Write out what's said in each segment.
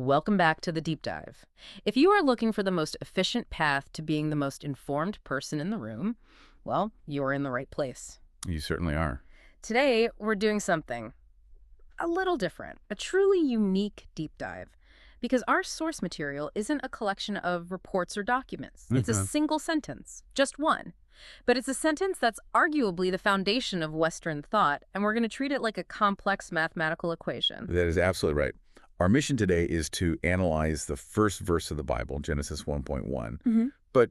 Welcome back to the deep dive. If you are looking for the most efficient path to being the most informed person in the room, well, you're in the right place. You certainly are. Today, we're doing something a little different, a truly unique deep dive. Because our source material isn't a collection of reports or documents. It's a single sentence, just one. But it's a sentence that's arguably the foundation of Western thought, and we're going to treat it like a complex mathematical equation. That is absolutely right. Our mission today is to analyze the first verse of the Bible, Genesis 1.1, but,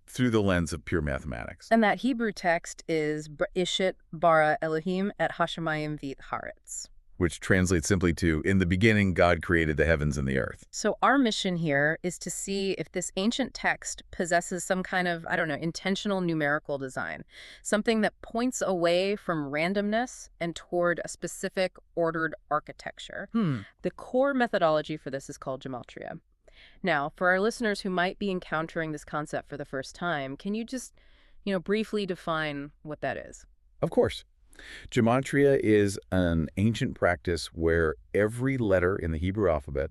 through the lens of pure mathematics. And that Hebrew text is Bראשית bara Elahim et השמים הארץ. Which translates simply to, in the beginning, God created the heavens and the earth. So our mission here is to see if this ancient text possesses some kind of, intentional numerical design, something that points away from randomness and toward a specific ordered architecture. The core methodology for this is called GEMATRIA. Now, for our listeners who might be encountering this concept for the first time, can you just, briefly define what that is? Of course. Gematria is an ancient practice where every letter in the Hebrew alphabet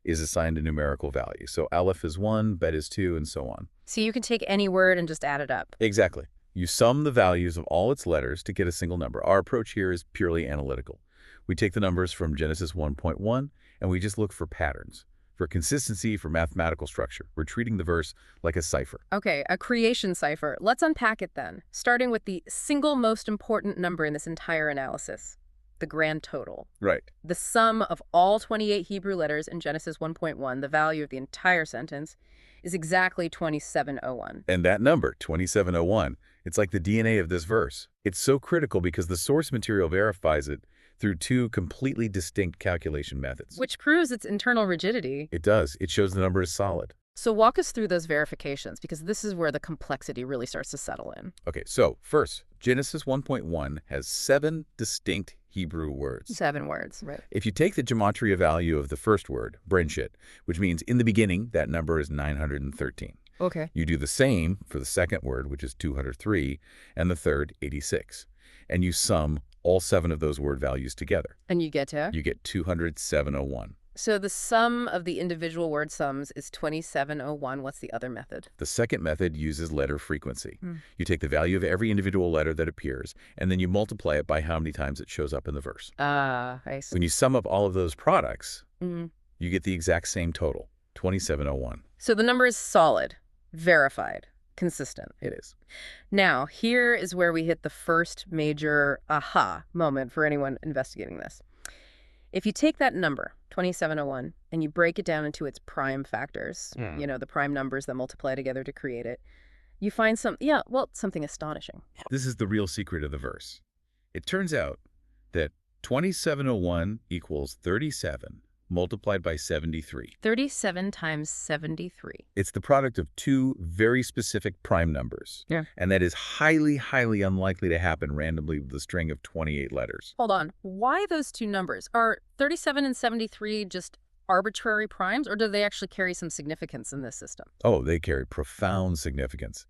is assigned a numerical value. So Aleph is 1, Bet is 2, and so on. So you can take any word and just add it up. Exactly. You sum the values of all its letters to get a single number. Our approach here is purely analytical. We take the numbers from Genesis 1.1 and we just look for patterns. For consistency, for mathematical structure. We're treating the verse like a cipher. Okay, a creation cipher. Let's unpack it then, starting with the single most important number in this entire analysis, the grand total. Right. The sum of all 28 Hebrew letters in Genesis 1.1, the value of the entire sentence, is exactly 2701. And that number, 2701, it's like the DNA of this verse. It's so critical because the source material verifies it through two completely distinct calculation methods. Which proves its internal rigidity. It does. It shows the number is solid. So walk us through those verifications, because this is where the complexity really starts to settle in. Okay, so first, Genesis 1.1 has 7 distinct Hebrew words. 7 words, right. If you take the gematria value of the first word, Bראשית, which means in the beginning, that number is 913. Okay. You do the same for the second word, which is 203, and the third, 86. And you sum all 7 of those word values together. And you get to? You get 20701. So the sum of the individual word sums is 2701. What's the other method? The second method uses letter frequency. You take the value of every individual letter that appears, and then you multiply it by how many times it shows up in the verse. I see. When you sum up all of those products, you get the exact same total, 2701. So the number is solid, verified, consistent. It is. Now, here is where we hit the first major aha moment for anyone investigating this. If you take that number, 2701, and you break it down into its prime factors, the prime numbers that multiply together to create it, you find something astonishing. This is the real secret of the verse. It turns out that 2701 equals 37 multiplied by 73. 37 times 73. It's the product of 2 very specific prime numbers. Yeah. And that is highly, highly unlikely to happen randomly with a string of 28 letters. Hold on. Why those 2 numbers? Are 37 and 73 just arbitrary primes, or do they actually carry some significance in this system? Oh, they carry profound significance.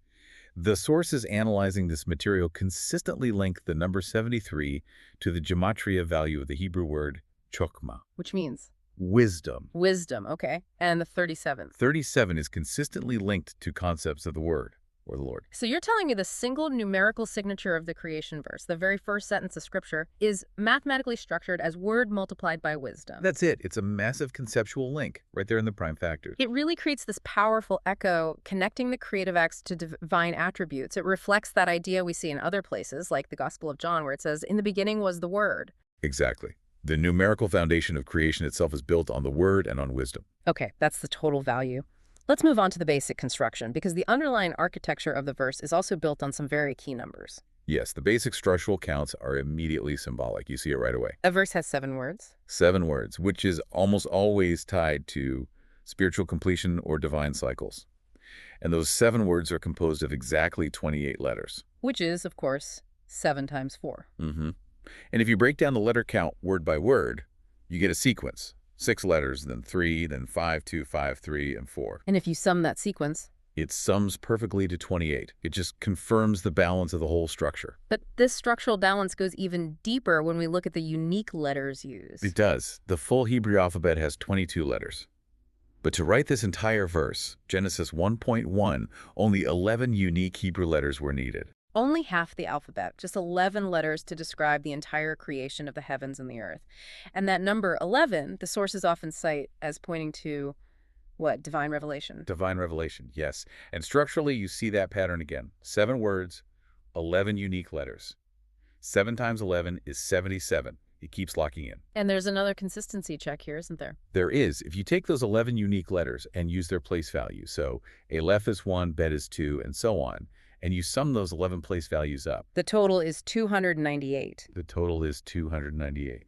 The sources analyzing this material consistently link the number 73 to the gematria value of the Hebrew word chokmah. Which means? Wisdom. Wisdom, okay. And the 37th? 37 is consistently linked to concepts of the Word, or the Lord. So you're telling me the single numerical signature of the creation verse, the very first sentence of Scripture, is mathematically structured as word multiplied by wisdom. That's it. It's a massive conceptual link right there in the prime factors. It really creates this powerful echo connecting the creative acts to divine attributes. It reflects that idea we see in other places, like the Gospel of John, where it says, "In the beginning was the Word." Exactly. The numerical foundation of creation itself is built on the Word and on wisdom. Okay, that's the total value. Let's move on to the basic construction, because the underlying architecture of the verse is also built on some very key numbers. Yes, the basic structural counts are immediately symbolic. You see it right away. A verse has 7 words. 7 words, which is almost always tied to spiritual completion or divine cycles. And those 7 words are composed of exactly 28 letters. Which is, of course, 7 times 4. And if you break down the letter count word by word, you get a sequence. 6 letters, then 3, then 5, 2, 5, 3, and 4. And if you sum that sequence, it sums perfectly to 28. It just confirms the balance of the whole structure. But this structural balance goes even deeper when we look at the unique letters used. It does. The full Hebrew alphabet has 22 letters. But to write this entire verse, Genesis 1.1, only 11 unique Hebrew letters were needed. Only half the alphabet, just 11 letters to describe the entire creation of the heavens and the earth. And that number 11, the sources often cite as pointing to, what, divine revelation? Divine revelation, yes. And structurally, you see that pattern again. 7 words, 11 unique letters. 7 times 11 is 77. It keeps locking in. And there's another consistency check here, isn't there? There is. If you take those 11 unique letters and use their place value, so Aleph is 1, Bet is 2, and so on, and you sum those 11 place values up. The total is 298. The total is 298.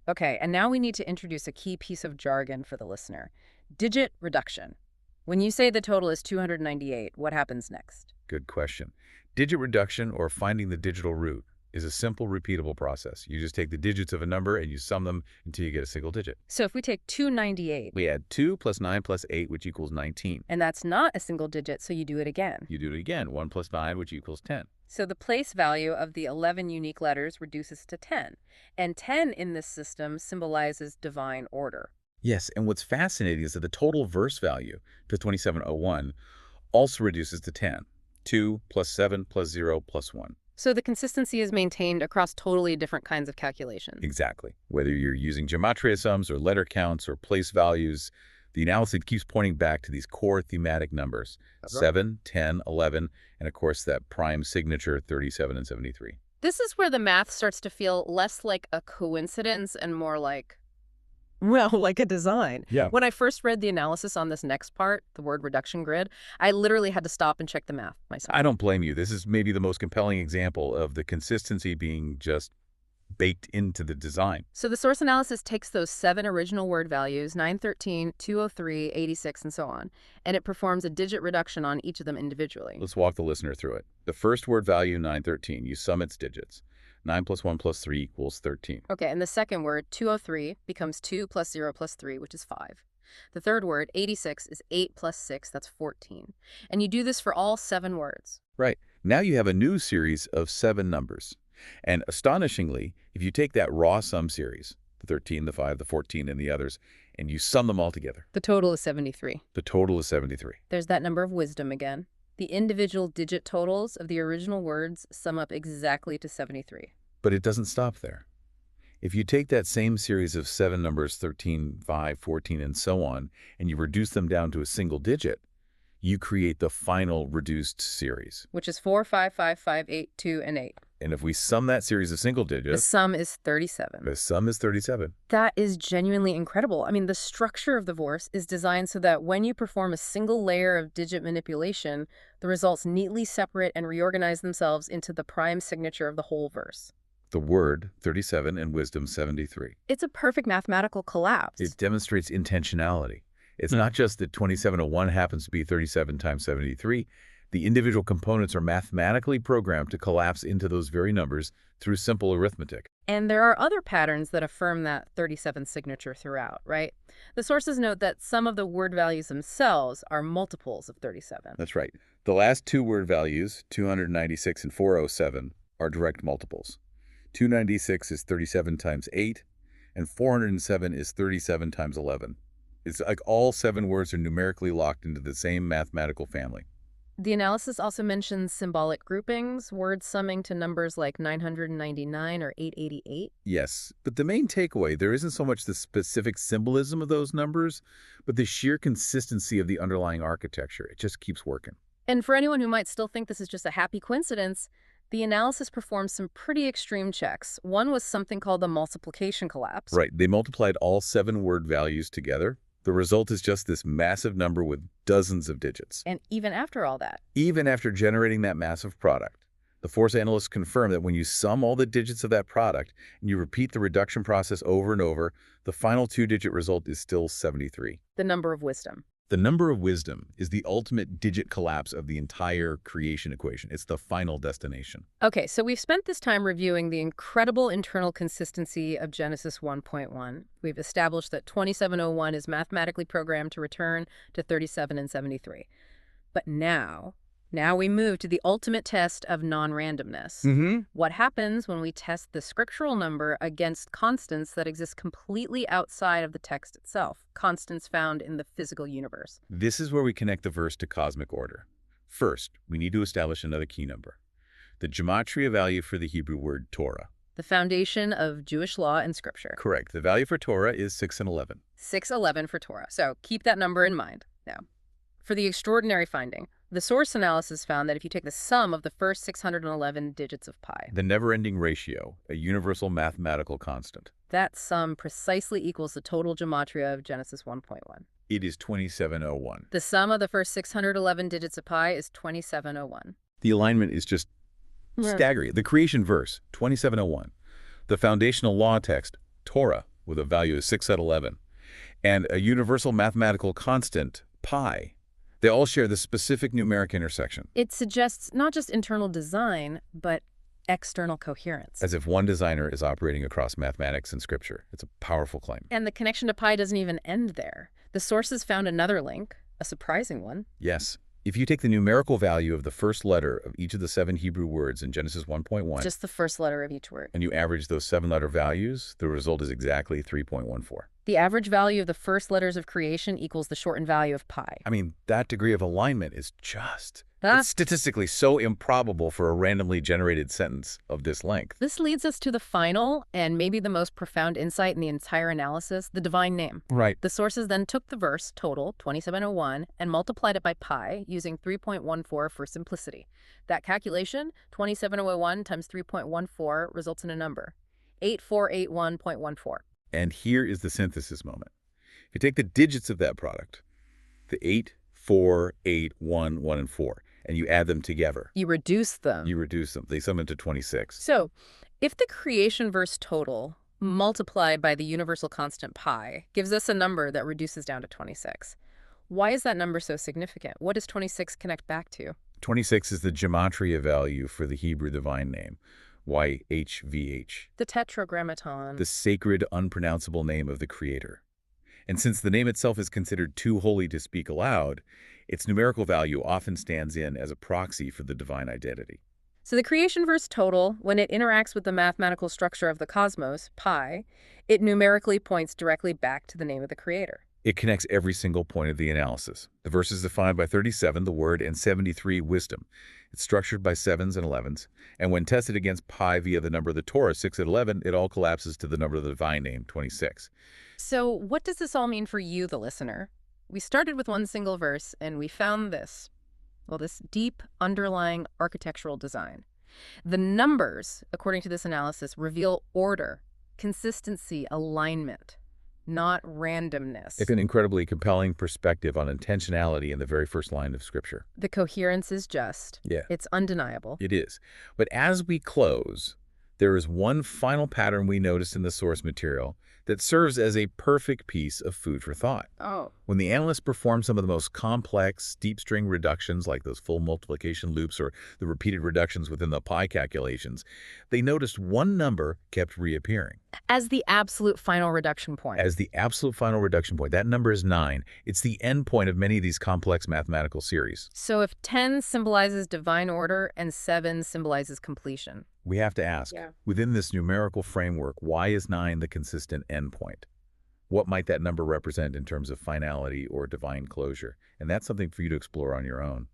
Okay, and now we need to introduce a key piece of jargon for the listener. Digit reduction. When you say the total is 298, what happens next? Good question. Digit reduction, or finding the digital root, is a simple, repeatable process. You just take the digits of a number and you sum them until you get a single digit. So if we take 298... we add 2 plus 9 plus 8, which equals 19. And that's not a single digit, so you do it again. You do it again. 1 plus 9, which equals 10. So the place value of the 11 unique letters reduces to 10. And 10 in this system symbolizes divine order. Yes, and what's fascinating is that the total verse value to 2701 also reduces to 10. 2 plus 7 plus 0 plus 1. So the consistency is maintained across totally different kinds of calculations. Exactly. Whether you're using GEMATRIA sums or letter counts or place values, the analysis keeps pointing back to these core thematic numbers, 7, 10, 11, and of course that prime signature 37 and 73. This is where the math starts to feel less like a coincidence and more like, well, like a design. Yeah. When I first read the analysis on this next part, the word reduction grid, I literally had to stop and check the math myself. I don't blame you. This is maybe the most compelling example of the consistency being just baked into the design. So the source analysis takes those 7 original word values, 913, 203, 86, and so on, and it performs a digit reduction on each of them individually. Let's walk the listener through it. The first word value, 913, you sum its digits. 9 plus 1 plus 3 equals 13. Okay, and the second word, 203, becomes 2 plus 0 plus 3, which is 5. The third word, 86, is 8 plus 6, that's 14. And you do this for all 7 words. Right. Now you have a new series of 7 numbers. And astonishingly, if you take that raw sum series, the 13, the 5, the 14, and the others, and you sum them all together. The total is 73. The total is 73. There's that number of wisdom again. The individual digit totals of the original words sum up exactly to 73. But it doesn't stop there. If you take that same series of 7 numbers, 13, 5, 14, and so on, and you reduce them down to a single digit, you create the final reduced series. Which is 4, 5, 5, 5, 8, 2, and 8. And if we sum that series of single The digits, sum is 37. the sum is 37. That is genuinely incredible. I mean, the structure of the verse is designed so that when you perform a single layer of digit manipulation, the results neatly separate and reorganize themselves into the prime signature of the whole verse. The word, 37, and wisdom, 73. It's a perfect mathematical collapse. It demonstrates intentionality. It's not just that 2701 happens to be 37 times 73. The individual components are mathematically programmed to collapse into those very numbers through simple arithmetic. And there are other patterns that affirm that 37 signature throughout, right? The sources note that some of the word values themselves are multiples of 37. That's right. The last 2 word values, 296 and 407, are direct multiples. 296 is 37 times 8, and 407 is 37 times 11. It's like all 7 words are numerically locked into the same mathematical family. The analysis also mentions symbolic groupings, words summing to numbers like 999 or 888. Yes, but the main takeaway, there isn't so much the specific symbolism of those numbers, but the sheer consistency of the underlying architecture. It just keeps working. And for anyone who might still think this is just a happy coincidence, the analysis performed some pretty extreme checks. One was something called the multiplication collapse. Right, they multiplied all 7 word values together. The result is just this massive number with dozens of digits. And even after all that, Even after generating that massive product, the force analysts confirm that when you sum all the digits of that product and you repeat the reduction process over and over, the final 2-digit result is still 73. the number of wisdom. The number of wisdom is the ultimate digit collapse of the entire creation equation. It's the final destination. Okay, so we've spent this time reviewing the incredible internal consistency of Genesis 1.1. We've established that 2701 is mathematically programmed to return to 37 and 73. But now, Now we move to the ultimate test of non-randomness. What happens when we test the scriptural number against constants that exist completely outside of the text itself, constants found in the physical universe? This is where we connect the verse to cosmic order. First, we need to establish another key number, the gematria value for the Hebrew word Torah. The foundation of Jewish law and scripture. Correct. The value for Torah is 6 and 11. 611 for Torah. So keep that number in mind. Now, for the extraordinary finding, the source analysis found that if you take the sum of the first 611 digits of pi, The never-ending ratio, a universal mathematical constant. that sum precisely equals the total gematria of Genesis 1.1. It is 2701. The sum of the first 611 digits of pi is 2701. The alignment is just staggering. The creation verse, 2701. The foundational law text, Torah, with a value of 6 at 11. And a universal mathematical constant, pi. They all share the specific numeric intersection. It suggests not just internal design, but external coherence. As if one designer is operating across mathematics and scripture. It's a powerful claim. And the connection to pi doesn't even end there. The sources found another link, a surprising one. Yes. If you take the numerical value of the first letter of each of the 7 Hebrew words in Genesis 1.1, Just the first letter of each word. and you average those 7-letter values, the result is exactly 3.14. The average value of the first letters of creation equals the shortened value of pi. I mean, that degree of alignment is just... Huh? It's statistically so improbable for a randomly generated sentence of this length. This leads us to the final and maybe the most profound insight in the entire analysis, the divine name. Right. The sources then took the verse total, 2701, and multiplied it by pi using 3.14 for simplicity. That calculation, 2701 times 3.14, results in a number, 8481.14. And here is the synthesis moment. If you take the digits of that product, the 8, 4, 8, 1, 1, and 4, and you add them together, You reduce them. you reduce them. They sum into 26. So, if the creation verse total multiplied by the universal constant pi gives us a number that reduces down to 26, why is that number so significant? What does 26 connect back to? 26 is the gematria value for the Hebrew divine name, YAH-WEH, The tetragrammaton. the sacred, unpronounceable name of the Creator. And since the name itself is considered too holy to speak aloud, its numerical value often stands in as a proxy for the divine identity. So the creation verse total, when it interacts with the mathematical structure of the cosmos, pi, it numerically points directly back to the name of the Creator. It connects every single point of the analysis. The verse is defined by 37, the word, and 73, wisdom. It's structured by 7s and 11s, and when tested against pi via the number of the Torah, 6 at 11, it all collapses to the number of the divine name, 26. So what does this all mean for you, the listener? We started with one single verse, and we found this. Well, this deep underlying architectural design. The numbers, according to this analysis, reveal order, consistency, alignment, not randomness. It's an incredibly compelling perspective on intentionality in the very first line of Scripture. The coherence is just. Yeah. It's undeniable. It is. But as we close, there is one final pattern we noticed in the source material that serves as a perfect piece of food for thought. Oh. When the analysts performed some of the most complex deep string reductions, like those full multiplication loops or the repeated reductions within the pi calculations, they noticed one number kept reappearing. As the absolute final reduction point. As the absolute final reduction point. That number is 9. It's the end point of many of these complex mathematical series. So if 10 symbolizes divine order and 7 symbolizes completion. We have to ask, within this numerical framework, why is 9 the consistent endpoint? What might that number represent in terms of finality or divine closure? And that's something for you to explore on your own.